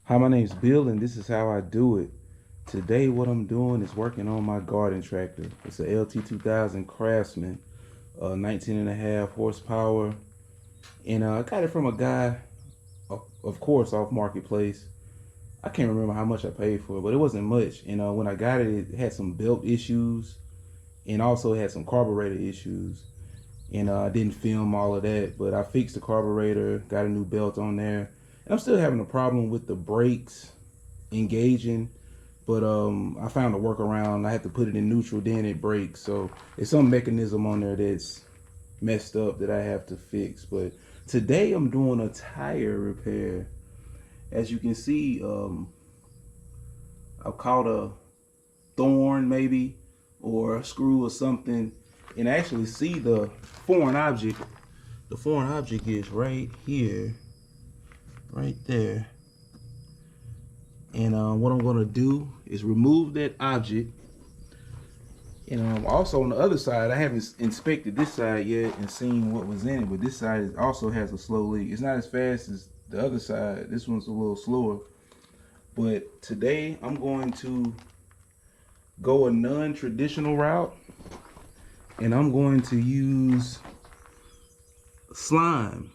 Hi, my name's Bill, and this is how I do it. Today, what I'm doing is working on my garden tractor. It's a LT2000 Craftsman, 19.5 horsepower, and I got it from a guy, of course, off marketplace. I can't remember how much I paid for it, but it wasn't much. And when I got it, it had some belt issues, and also had some carburetor issues. And I didn't film all of that, but I fixed the carburetor, got a new belt on there. And I'm still having a problem with the brakes engaging, but I found a workaround. I had to put it in neutral, then it brakes. So it's some mechanism on there that's messed up that I have to fix. But today I'm doing a tire repair. As you can see, I've caught a thorn maybe, or a screw or something, and actually see the foreign object. The foreign object is right here, right there. And what I'm going to do is remove that object. And also on the other side, I haven't inspected this side yet and seen what was in it, but this side also has a slow leak. It's not as fast as the other side. This one's a little slower. But today I'm going to go a non-traditional route, and I'm going to use slime,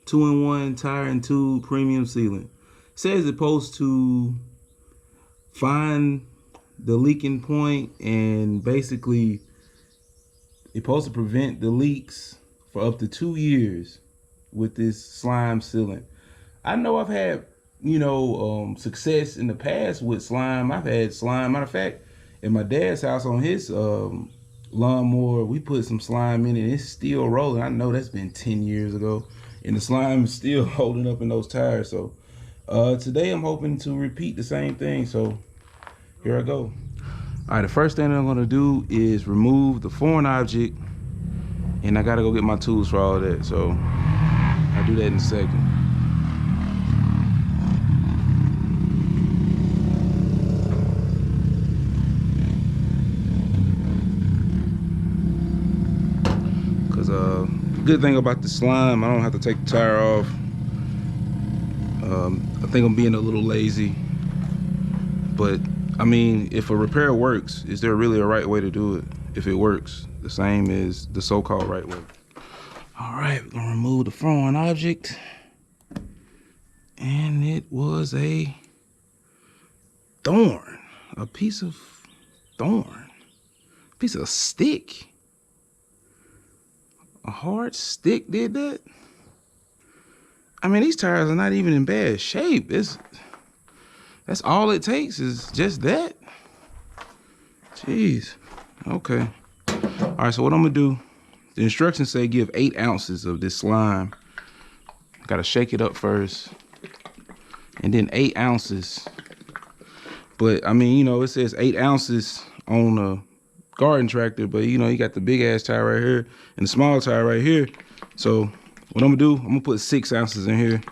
2-in-1 tire and tube premium sealant. It says it's supposed to find the leaking point, and basically it's supposed to prevent the leaks for up to 2 years with this slime sealant. I know I've had, success in the past with slime. I've had slime. Matter of fact, in my dad's house on his lawnmower, we put some slime in it, and it's still rolling. I know that's been 10 years ago, and the slime is still holding up in those tires. So today I'm hoping to repeat the same thing. So here I go. All right, the first thing I'm gonna do is remove the foreign object, and I gotta go get my tools for all of that. So I'll do that in a second. Good thing about the slime, I don't have to take the tire off. I think I'm being a little lazy, but I mean, if a repair works, is there really a right way to do it? If it works the same as the so-called right way. All right, we're gonna remove the foreign object, and it was a thorn, a piece of thorn, a piece of stick. A hard stick did that? I mean, these tires are not even in bad shape. That's all it takes, is just that. Jeez. Okay. All right, so what I'm gonna do, the instructions say give 8 ounces of this slime. Gotta shake it up first, and then 8 ounces. But I mean, it says 8 ounces on a garden tractor, but you got the big ass tire right here and the small tire right here. So what I'm gonna do, I'm gonna put 6 ounces in here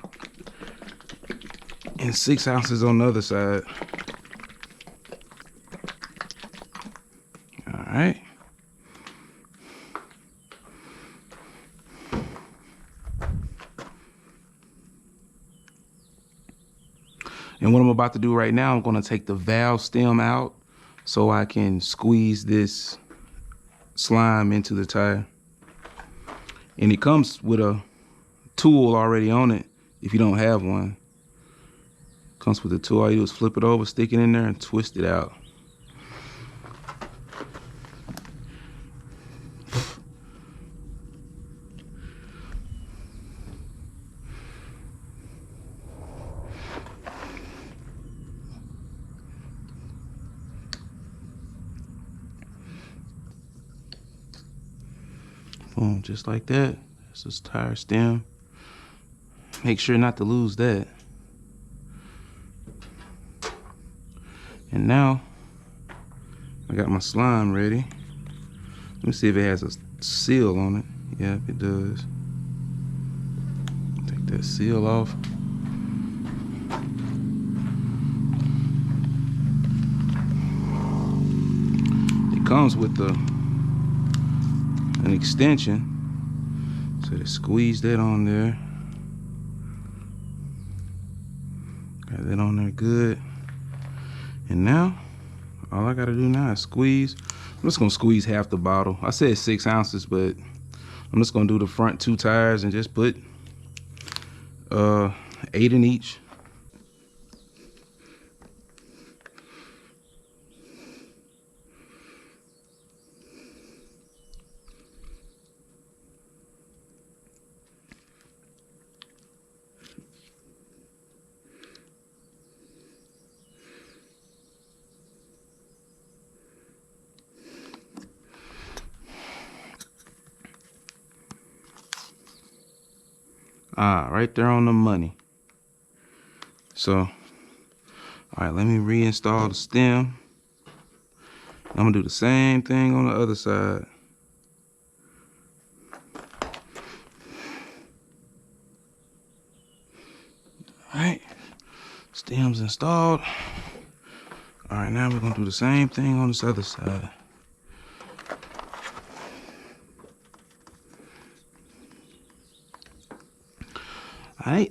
and 6 ounces on the other side. All right. And what I'm about to do right now, I'm gonna take the valve stem out so I can squeeze this slime into the tire. And it comes with a tool already on it if you don't have one. Comes with a tool. All you do is flip it over, stick it in there, and twist it out. Boom, just like that. That's this tire stem. Make sure not to lose that. And now I got my slime ready. Let me see if it has a seal on it. Yeah, it does. Take that seal off. It comes with an extension, so to squeeze that on there. Got that on there good. And now, all I gotta do now is squeeze. I'm just gonna squeeze half the bottle. I said 6 ounces, but I'm just gonna do the front 2 tires and just put 8 in each. Right there on the money. So, all right, let me reinstall the stem. I'm gonna do the same thing on the other side. All right, stem's installed. All right, now we're gonna do the same thing on this other side.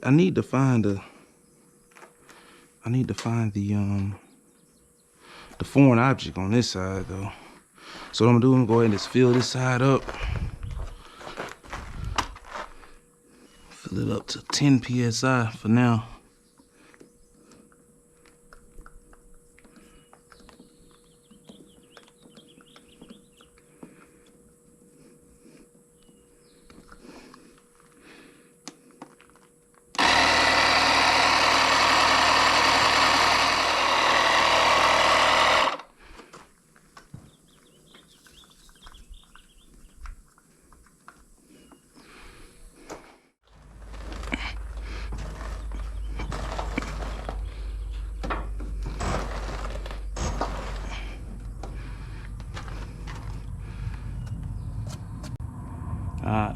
I need to find the foreign object on this side though. So what I'm gonna do, I'm gonna go ahead and just fill this side up. Fill it up to 10 psi for now.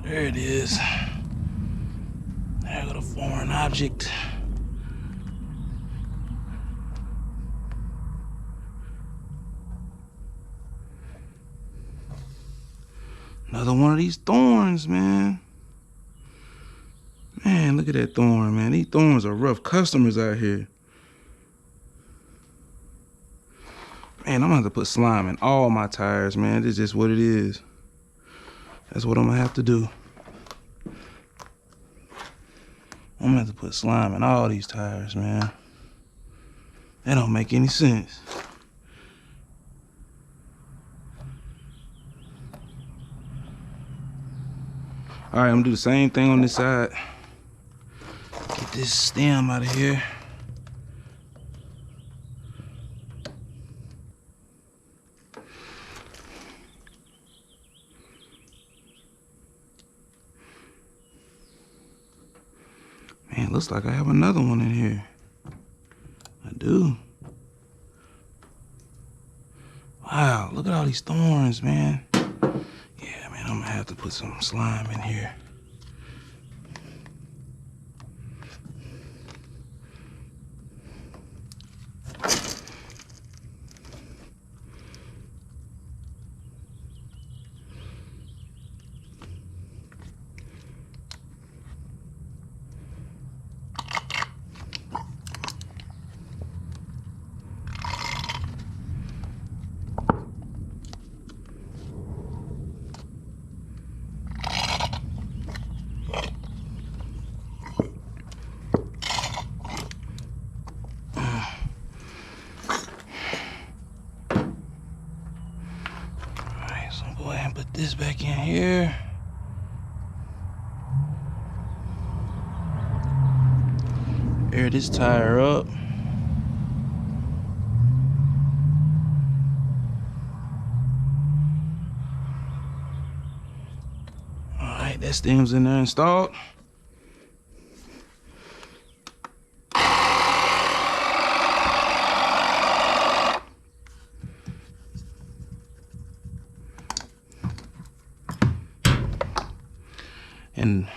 There it is. There go the foreign object. Another one of these thorns, man. Man, look at that thorn, man. These thorns are rough customers out here. Man, I'm gonna have to put slime in all my tires, man. This is just what it is. That's what I'm gonna have to do. I'm gonna have to put slime in all these tires, man. That don't make any sense. All right, I'm gonna do the same thing on this side. Get this stem out of here. Man, looks like I have another one in here. I do. Wow, look at all these thorns, man. Yeah, man, I'm gonna have to put some slime in here. Put this back in here. Air this tire up. All right, that stem's in there installed. And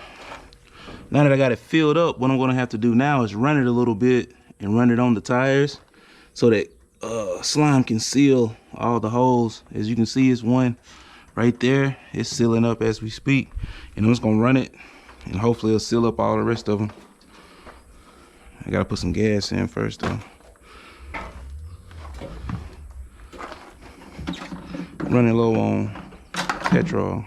now that I got it filled up, what I'm gonna have to do now is run it a little bit and run it on the tires so that slime can seal all the holes. As you can see, it's one right there. It's sealing up as we speak. And I'm just gonna run it and hopefully it'll seal up all the rest of them. I gotta put some gas in first though. Running low on petrol.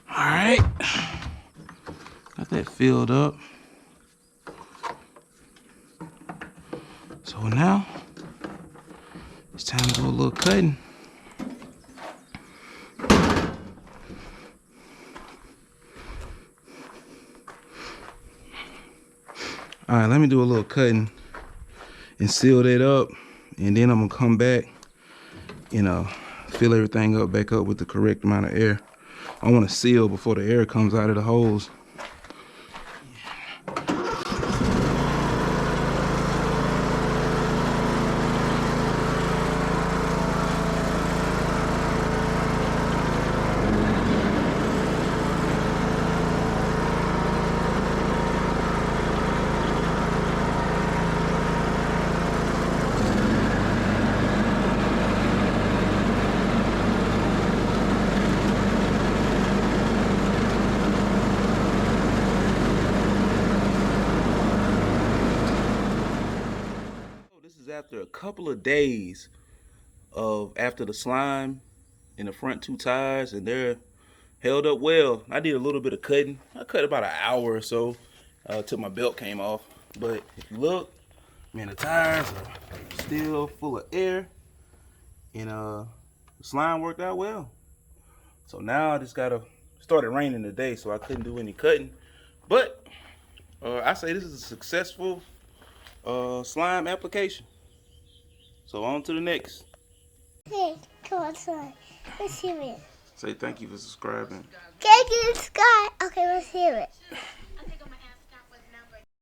Alright, got that filled up. So now it's time to do a little cutting. Alright, let me do a little cutting and seal that up, and then I'm gonna come back and fill everything up back up with the correct amount of air. I want to seal before the air comes out of the hose. After a couple of days after the slime in the front two tires, and they're held up well. I did a little bit of cutting. I cut about an hour or so till my belt came off. But if you look, man, the tires are still full of air, and the slime worked out well. So now I just gotta started raining today, so I couldn't do any cutting. But I say this is a successful slime application. So on to the next. Hey, come on, son. Let's hear it. Say thank you for subscribing. Thank you, Sky. Okay, let's hear it.